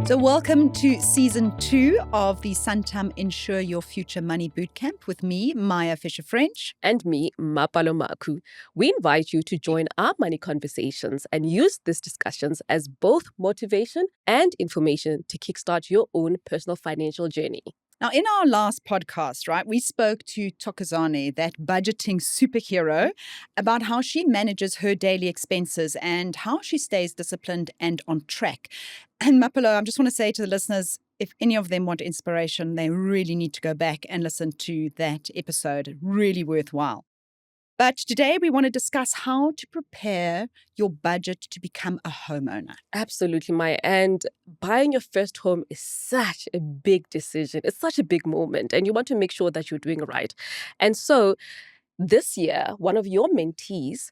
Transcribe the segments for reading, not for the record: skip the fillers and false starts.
So welcome to Season 2 of the Santam Insure Your Future Money Bootcamp with me, Maya Fisher-French. And me, Mapalo Maku. We invite you to join our money conversations and use these discussions as both motivation and information to kickstart your own personal financial journey. Now, in our last podcast, right, we spoke to Tokozane, that budgeting superhero, about how she manages her daily expenses and how she stays disciplined and on track. And Mapalo, I just want to say to the listeners, if any of them want inspiration, they really need to go back and listen to that episode. Really worthwhile. But today we want to discuss how to prepare your budget to become a homeowner. Absolutely, Maya. And buying your first home is such a big decision. It's such a big moment, and you want to make sure that you're doing it right. And so this year, one of your mentees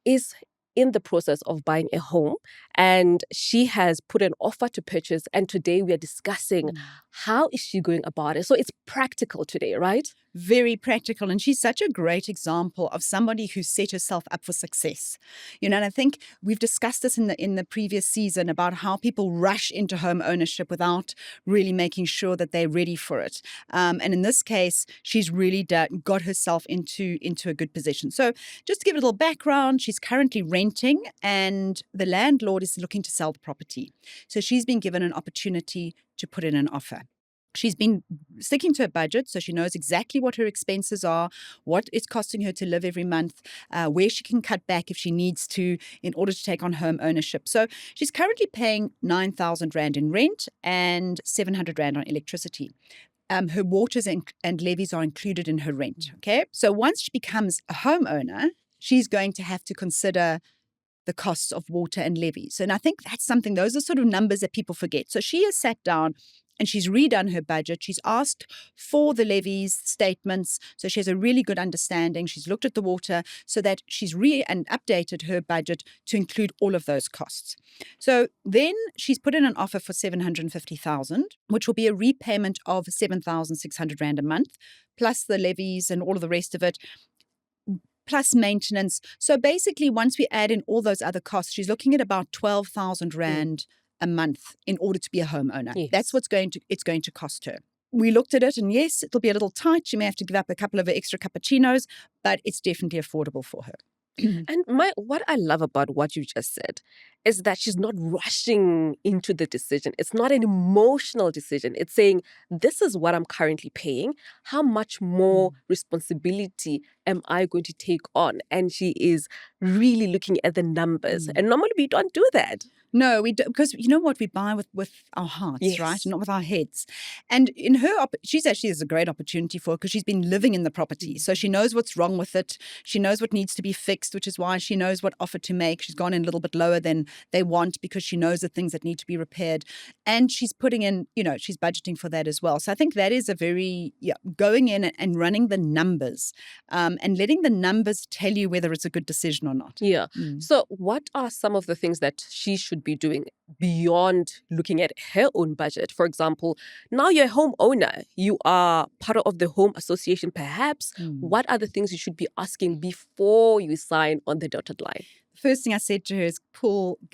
is in the process of buying a home, and she has put an offer to purchase. And today we are discussing how is she going about it. So it's practical today, right? Very practical. And she's such a great example of somebody who set herself up for success. You know, and I think we've discussed this in the previous season about how people rush into home ownership without really making sure that they're ready for it. And in this case, she's really got herself into a good position. So just to give a little background, she's currently renting and the landlord is looking to sell the property. So she's been given an opportunity to put in an offer. She's been sticking to her budget, so she knows exactly what her expenses are, what it's costing her to live every month, where she can cut back if she needs to in order to take on home ownership. So she's currently paying 9,000 Rand in rent and 700 Rand on electricity. Her waters and levies are included in her rent, okay? So once she becomes a homeowner, she's going to have to consider the costs of water and levies. And I think that's something, those are sort of numbers that people forget. So she has sat down and she's redone her budget. She's asked for the levies statements, so she has a really good understanding. She's looked at the water so that she's and updated her budget to include all of those costs. So then she's put in an offer for 750,000, which will be a repayment of 7,600 Rand a month, plus the levies and all of the rest of it, plus maintenance. So basically, once we add in all those other costs, she's looking at about 12,000 Rand a month in order to be a homeowner. Yes. That's what's going to cost her. We looked at it and yes, it'll be a little tight. She may have to give up a couple of extra cappuccinos, but it's definitely affordable for her. And what I love about what you just said is that she's not rushing into the decision. It's not an emotional decision. It's saying, this is what I'm currently paying. How much more responsibility am I going to take on? And she is really looking at the numbers. And normally we don't do that. No, we do, because you know what, we buy with our hearts, Yes. right? Not with our heads. And in her, she's actually is a great opportunity for her because she's been living in the property. So she knows what's wrong with it. She knows what needs to be fixed, which is why she knows what offer to make. She's gone in a little bit lower than they want because she knows the things that need to be repaired. And she's putting in, she's budgeting for that as well. So I think that is a very, going in and running the numbers and letting the numbers tell you whether it's a good decision or not. Yeah. So what are some of the things that she should be doing beyond looking at her own budget? For example, now you're a homeowner, you are part of the home association perhaps. What are the things you should be asking before you sign on the dotted line? First thing I said to her is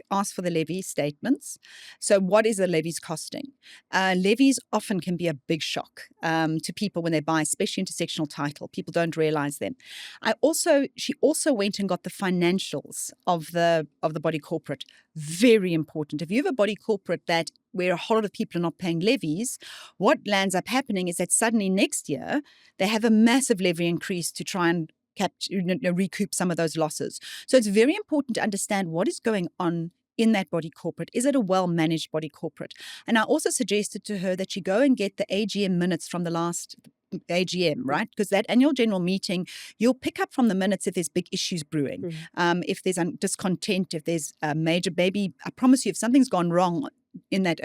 ask for the levy statements. So what is the levies costing? Levies often can be a big shock to people when they buy, especially intersectional title. People don't realize them. She also went and got the financials of the body corporate. Very important. If you have a body corporate where a whole lot of people are not paying levies, what lands up happening is that suddenly next year they have a massive levy increase to try and recoup some of those losses. So it's very important to understand what is going on in that body corporate. Is it a well-managed body corporate? And I also suggested to her that she go and get the AGM minutes from the last AGM, right? Because that annual general meeting, you'll pick up from the minutes if there's big issues brewing, if there's discontent, if there's a major baby. I promise you, if something's gone wrong in that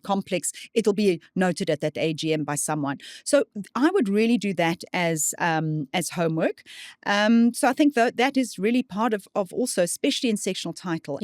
complex, it'll be noted at that AGM by someone. So I would really do that as homework. So I think that is really part of also, especially in sectional title.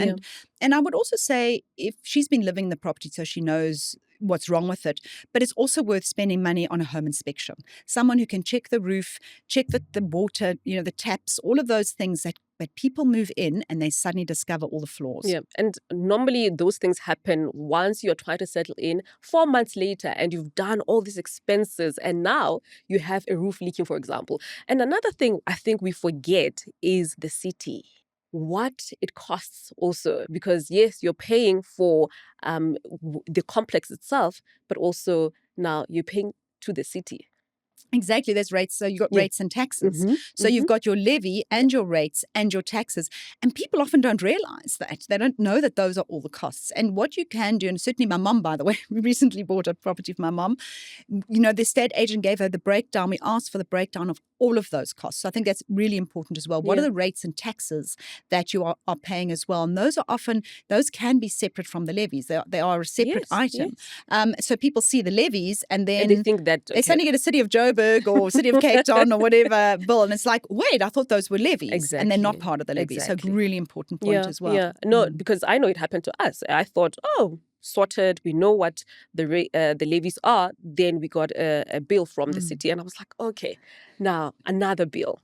And I would also say if she's been living in the property, so she knows what's wrong with it, but it's also worth spending money on a home inspection. Someone who can check the roof, check the water, the taps, all of those things that But people move in and they suddenly discover all the flaws. Yeah. And normally those things happen once you're trying to settle in 4 months later and you've done all these expenses and now you have a roof leaking, for example. And another thing I think we forget is the city. What it costs also, because yes, you're paying for the complex itself, but also now you're paying to the city. Exactly. There's rates. So you've got Yeah. rates and taxes. Mm-hmm. So you've got your levy and your rates and your taxes. And people often don't realize that. They don't know that those are all the costs. And what you can do, and certainly my mom, by the way, we recently bought a property for my mom. You know, the estate agent gave her the breakdown. We asked for the breakdown of all of those costs. So I think that's really important as well. What are Yeah. the rates and taxes that you are paying as well? And those are often, those can be separate from the levies. They are a separate Yes, item. yes. So people see the levies and then And they think that, they suddenly get a City of Joburg or City of Cape Town or whatever bill. And it's like, wait, I thought those were levies. And they're not Exactly. part of the levies. Exactly. So really important point as well. Yeah. No, because I know it happened to us. I thought, oh, sorted. We know what the levies are. Then we got a bill from the city. And I was like, okay, now another bill.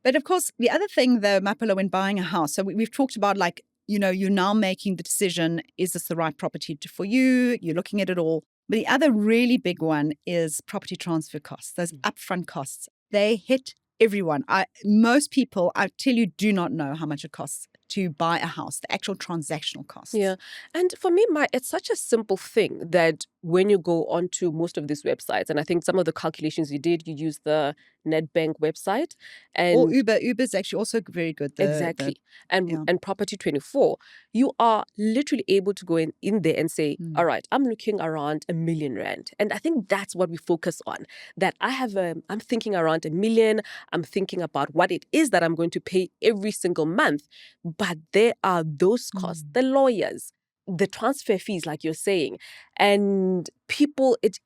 But of course, the other thing, though, Mapolo, when buying a house, so we've talked about like, you know, you're now making the decision, is this the right property for you? You're looking at it all. But the other really big one is property transfer costs, those upfront costs. They hit everyone. Most people, I tell you, do not know how much it costs to buy a house, the actual transactional costs. Yeah. And for me, it's such a simple thing that when you go onto most of these websites, and I think some of the calculations you did, you use the Nedbank website. And or Uber. Uber's actually also very good. Exactly. And Property 24, you are literally able to go in there and say, all right, I'm looking around R1 million. And I think that's what we focus on. That I'm thinking around R1 million. I'm thinking about what it is that I'm going to pay every single month. But there are those costs, the lawyers, the transfer fees, like you're saying, and people, it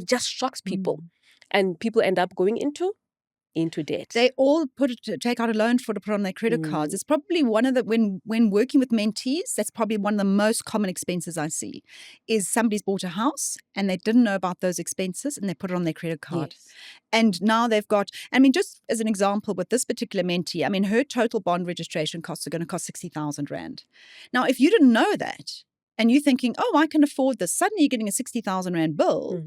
just shocks people. And people end up going into debt. They all take out a loan to put on their credit cards. It's probably one of the, when working with mentees, that's probably one of the most common expenses I see, is somebody's bought a house and they didn't know about those expenses and they put it on their credit card. Yes. And now they've got, I mean, just as an example with this particular mentee, I mean, her total bond registration costs are going to cost 60,000 Rand. Now, if you didn't know that and you're thinking, oh, I can afford this, suddenly you're getting a 60,000 Rand bill.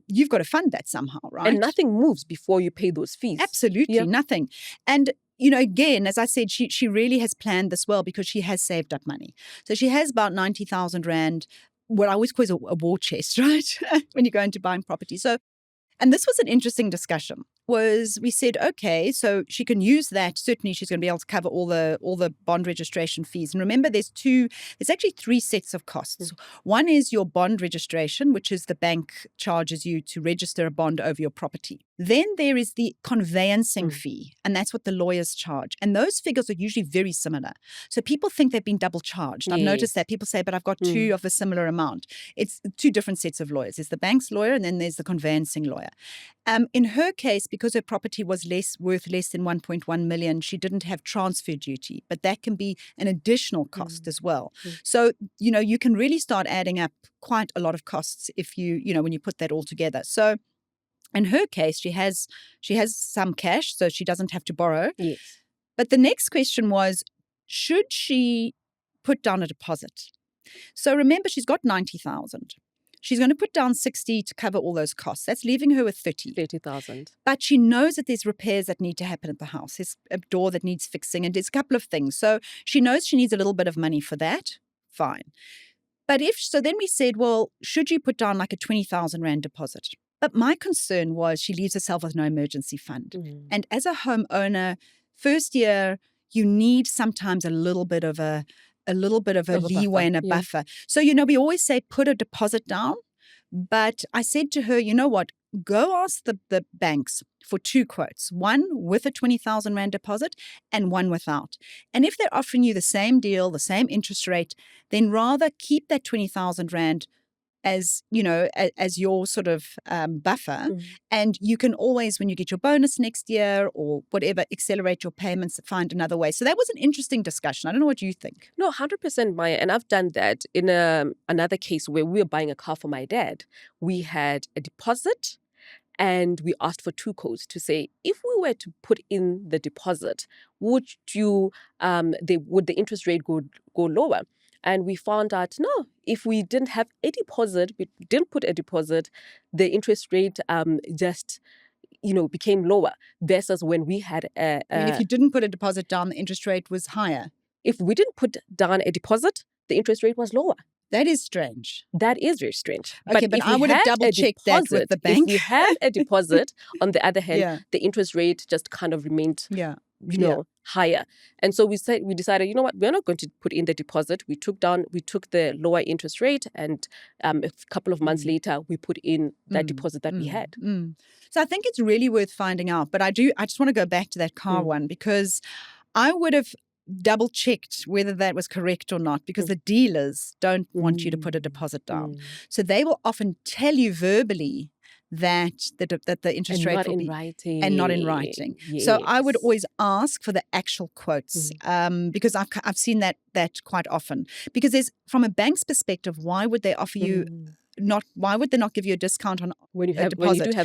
You've got to fund that somehow, right? And nothing moves before you pay those fees. Absolutely, nothing. And, you know, again, as I said, she really has planned this well because she has saved up money. So she has about 90,000 Rand, what I always call a war chest, right? When you go into buying property. So, and this was an interesting discussion. Was we said, okay, so she can use that. Certainly she's going to be able to cover all the bond registration fees. And remember, there's actually 3 sets of costs. One is your bond registration, which is the bank charges you to register a bond over your property. Then there is the conveyancing fee, and that's what the lawyers charge. And those figures are usually very similar. So people think they've been double charged. I've noticed that. People say, but I've got 2 of a similar amount. It's 2 different sets of lawyers. There's the bank's lawyer and then there's the conveyancing lawyer. In her case, because her property was worth less than 1.1 million, she didn't have transfer duty, but that can be an additional cost as well. So, you know, you can really start adding up quite a lot of costs if when you put that all together. So in her case, she has some cash, so she doesn't have to borrow. Yes. But the next question was, should she put down a deposit? So remember, she's got 90,000. She's going to put down 60 to cover all those costs. That's leaving her with 30,000. But she knows that there's repairs that need to happen at the house. There's a door that needs fixing and there's a couple of things. So she knows she needs a little bit of money for that. Fine. But then we said, well, should you put down like a 20,000 Rand deposit? But my concern was she leaves herself with no emergency fund. And as a homeowner, first year, you need sometimes a little bit of a leeway and a buffer. So, we always say put a deposit down. But I said to her, you know what? Go ask the banks for 2 quotes, one with a 20,000 Rand deposit and one without. And if they're offering you the same deal, the same interest rate, then rather keep that 20,000 Rand as your sort of buffer. And you can always, when you get your bonus next year or whatever, accelerate your payments, find another way. So that was an interesting discussion. I don't know what you think. No, 100%, Maya. And I've done that in another case where we were buying a car for my dad. We had a deposit and we asked for two codes to say, if we were to put in the deposit, would the interest rate go lower? And we found out, no, if we didn't have a deposit, we didn't put a deposit, the interest rate just became lower versus when we had I mean, if you didn't put a deposit down, the interest rate was higher. If we didn't put down a deposit, the interest rate was lower. That is strange. That is very strange. Okay, but I would have double-checked that with the bank. If we had a deposit, on the other hand, the interest rate just kind of remained higher. And so we decided, you know what, we're not going to put in the deposit. We took the lower interest rate, and a couple of months later, we put in that deposit that we had. So I think it's really worth finding out. But I just want to go back to that car one, because I would have double-checked whether that was correct or not, because the dealers don't want you to put a deposit down. So they will often tell you verbally that the interest rate will be and not in writing. Yes. So I would always ask for the actual quotes, because I've seen that quite often. Because there's, from a bank's perspective, why would they offer you why would they not give you a discount on when you do have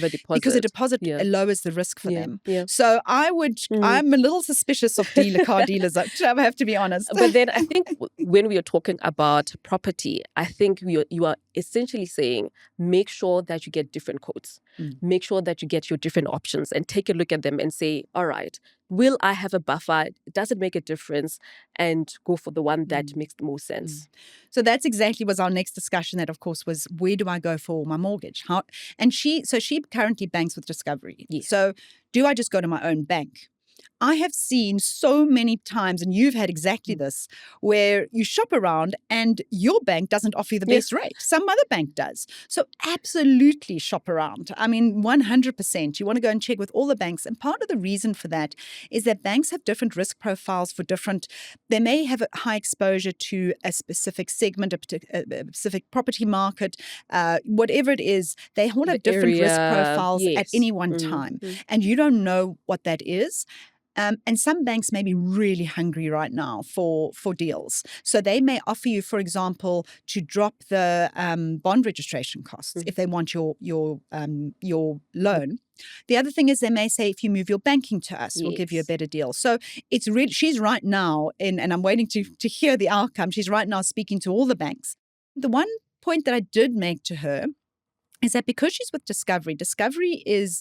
a deposit? Because a deposit lowers the risk for them. Yeah. So I'm a little suspicious of car dealers, I have to be honest. But then I think when we are talking about property, I think you are essentially saying, make sure that you get different quotes. Make sure that you get your different options and take a look at them and say, all right, will I have a buffer? Does it make a difference? And go for the one that makes the most sense. So that's exactly was our next discussion. That, of course, was, where do I go for my mortgage? And she currently banks with Discovery. Yes. So do I just go to my own bank? I have seen so many times, and you've had exactly this, where you shop around and your bank doesn't offer you the best rate. Some other bank does. So absolutely shop around. I mean, 100%. You want to go and check with all the banks. And part of the reason for that is that banks have different risk profiles for they may have a high exposure to a specific segment, a specific property market, whatever it is. They all have different risk profiles at any one time. And you don't know what that is. And some banks may be really hungry right now for deals. So they may offer you, for example, to drop the bond registration costs if they want your loan. The other thing is, they may say, if you move your banking to us, we'll give you a better deal. So it's really, she's right now, and I'm waiting to hear the outcome. She's right now speaking to all the banks. The one point that I did make to her is that because she's with Discovery Discovery has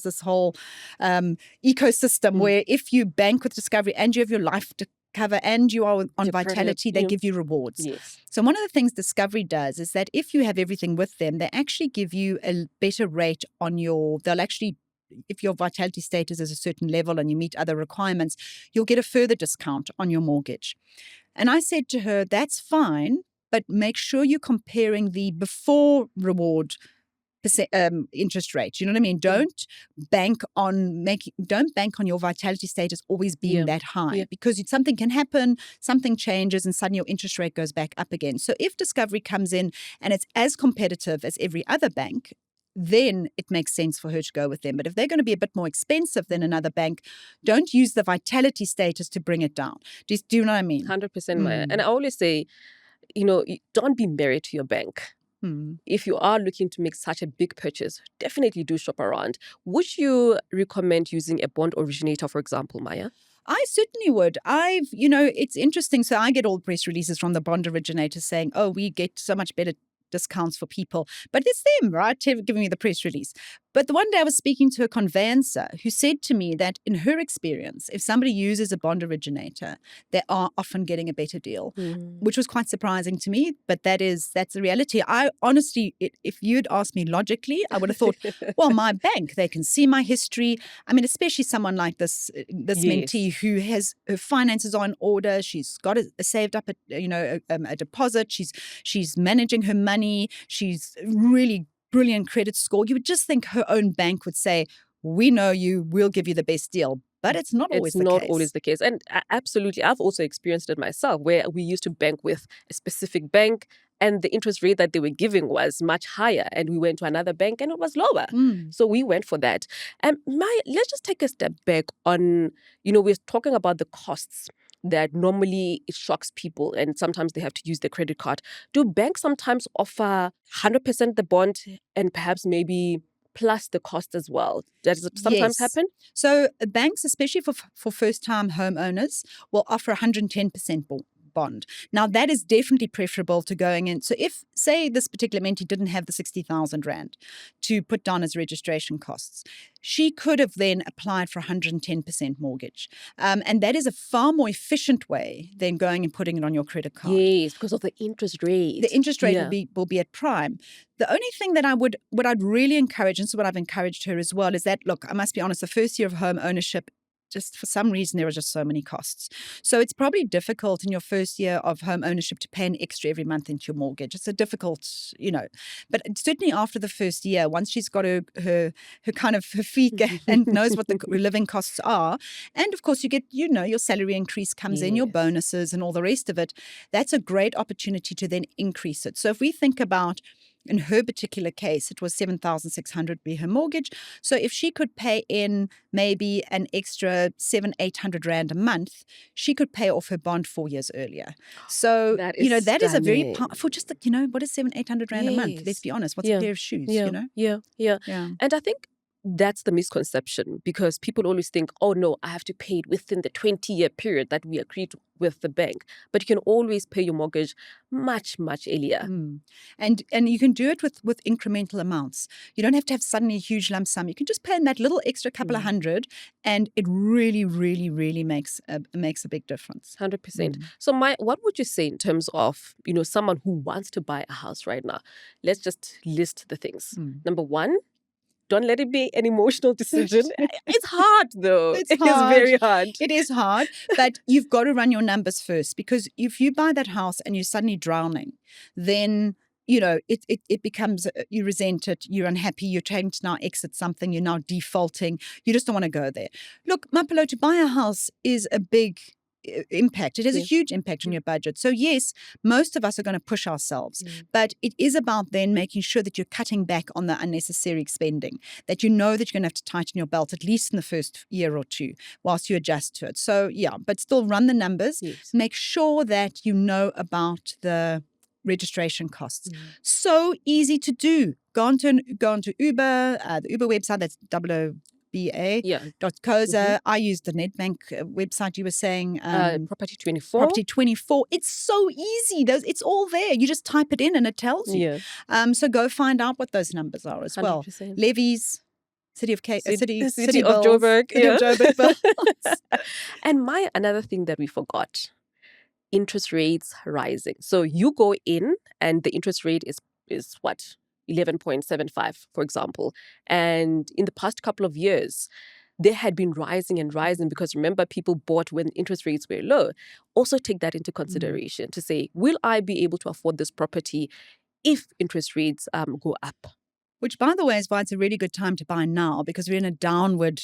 this whole ecosystem where if you bank with Discovery and you have your life cover and you are on Vitality, they give you rewards. Yes. So one of the things Discovery does is that if you have everything with them, they actually give you a better rate on if your Vitality status is a certain level and you meet other requirements, you'll get a further discount on your mortgage. And I said to her, that's fine, but make sure you're comparing the before reward interest rate. You know what I mean? Don't bank on your Vitality status always being that high, because something can happen, something changes, and suddenly your interest rate goes back up again. So if Discovery comes in and it's as competitive as every other bank, then it makes sense for her to go with them. But if they're going to be a bit more expensive than another bank, don't use the Vitality status to bring it down. Do you know what I mean? 100%, Maya. And I always say, don't be married to your bank. If you are looking to make such a big purchase, definitely do shop around. Would you recommend using a bond originator, for example, Maya? I certainly would. It's interesting. So I get all press releases from the bond originators saying, oh, we get so much better discounts for people. But it's them, right, giving me the press release. But the one day I was speaking to a conveyancer who said to me that in her experience, if somebody uses a bond originator, they are often getting a better deal, which was quite surprising to me. But that's the reality. I honestly, if you'd asked me logically, I would have thought, well, my bank, they can see my history. I mean, especially someone like this mentee who has her finances are in order. She's got saved up a deposit. She's managing her money. She's really brilliant credit score. You would just think her own bank would say, we know you, we'll give you the best deal. But it's not always the case. It's not always the case. And absolutely, I've also experienced it myself, where we used to bank with a specific bank and the interest rate that they were giving was much higher. And we went to another bank and it was lower. So we went for that. And Maya, let's just take a step back on, we're talking about the costs that normally it shocks people and sometimes they have to use their credit card. Do banks sometimes offer 100% the bond and perhaps maybe plus the cost as well? Does it sometimes Yes. happen? So banks, especially for first-time homeowners, will offer 110% bond. Now, that is definitely preferable to going in. So if, say, this particular mentee didn't have the 60,000 Rand to put down as registration costs, she could have then applied for 110% mortgage. And that is a far more efficient way than going and putting it on your credit card. Yes, because of the interest rate. The interest rate Yeah. will be at prime. The only thing that what I'd really encourage, and so what I've encouraged her as well, is that, look, I must be honest, the first year of home ownership, just for some reason, there are just so many costs. So it's probably difficult in your first year of home ownership to pay an extra every month into your mortgage. It's a difficult, but certainly after the first year, once she's got her kind of her feet and knows what the living costs are, and of course you get, your salary increase comes in, your Yes. bonuses and all the rest of it, that's a great opportunity to then increase it. So if we think about, in her particular case, it was 7,600 be her mortgage. So if she could pay in maybe an extra 700-800 Rand a month, she could pay off her bond 4 years earlier. So, That is that is a very stunning. for just, what is 700-800 Rand a month? Let's Yes. be honest. What's Yeah. a pair of shoes, Yeah. Yeah. Yeah. And I think that's the misconception because people always think, oh no, I have to pay it within the 20-year period that we agreed with the bank. But you can always pay your mortgage much, much earlier. And you can do it with incremental amounts. You don't have to have suddenly a huge lump sum. You can just pay in that little extra couple of hundred, and it really, really, really makes a big difference. 100%. So what would you say in terms of, someone who wants to buy a house right now? Let's just list the things. Number one, don't let it be an emotional decision. It's hard though. It's It is hard. very hard. It is hard, but you've got to run your numbers first, because if you buy that house and you're suddenly drowning, then it becomes, you resent it, you're unhappy, you're trying to now exit something, you're now defaulting, you just don't want to go there. Look, Mapelo, to buy a house is a big impact. It has a huge impact on your budget. So yes, most of us are going to push ourselves, but it is about then making sure that you're cutting back on the unnecessary spending, that you know that you're going to have to tighten your belt at least in the first year or two whilst you adjust to it. So yeah, but still run the numbers. Yes. Make sure that you know about the registration costs. So easy to do. Go on to Uber, the Uber website, that's .coza. I used the Nedbank website you were saying. Property 24. Property 24. It's so easy. It's all there. You just type it in and it tells you. Yeah. So go find out what those numbers are as well. 100%. Levies, City of City bills, of Joburg. City of Joburg bills. And another thing that we forgot, interest rates rising. So you go in and the interest rate is what? 11.75, for example. And in the past couple of years, they had been rising and rising because remember, people bought when interest rates were low. Also take that into consideration to say, will I be able to afford this property if interest rates go up? Which, by the way, is why it's a really good time to buy now, because we're in a downward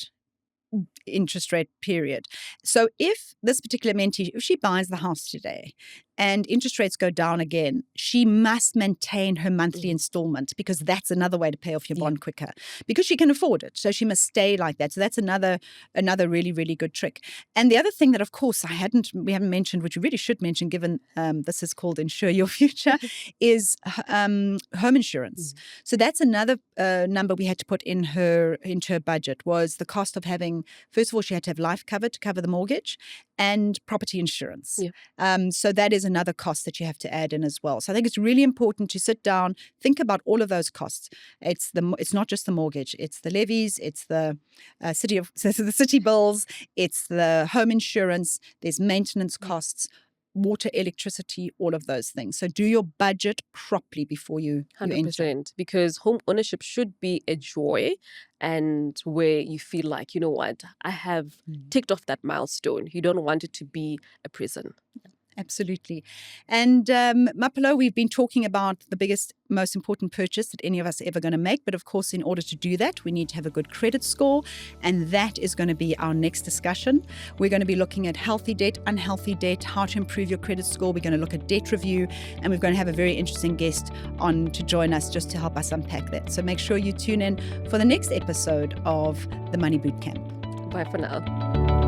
interest rate period. So if this particular mentee, if she buys the house today and interest rates go down again, she must maintain her monthly installment, because that's another way to pay off your bond quicker, because she can afford it. So she must stay like that. So that's another really, really good trick. And the other thing that, of course, we haven't mentioned, which we really should mention, given this is called Insure Your Future, is home insurance. So that's another number we had to put into her budget, was the cost of having, first of all, she had to have life cover to cover the mortgage and property insurance. So that is another cost that you have to add in as well. So I think it's really important to sit down, think about all of those costs. It's not just the mortgage, it's the levies, it's the city bills, it's the home insurance, there's maintenance costs, water, electricity, all of those things. So do your budget properly before you 100%, because home ownership should be a joy and where you feel like, you know what, I have ticked off that milestone. You don't want it to be a prison. Absolutely. And Mapelo, we've been talking about the biggest, most important purchase that any of us are ever going to make. But of course, in order to do that, we need to have a good credit score. And that is going to be our next discussion. We're going to be looking at healthy debt, unhealthy debt, how to improve your credit score. We're going to look at debt review, and we're going to have a very interesting guest on to join us just to help us unpack that. So make sure you tune in for the next episode of the Money Bootcamp. Bye for now.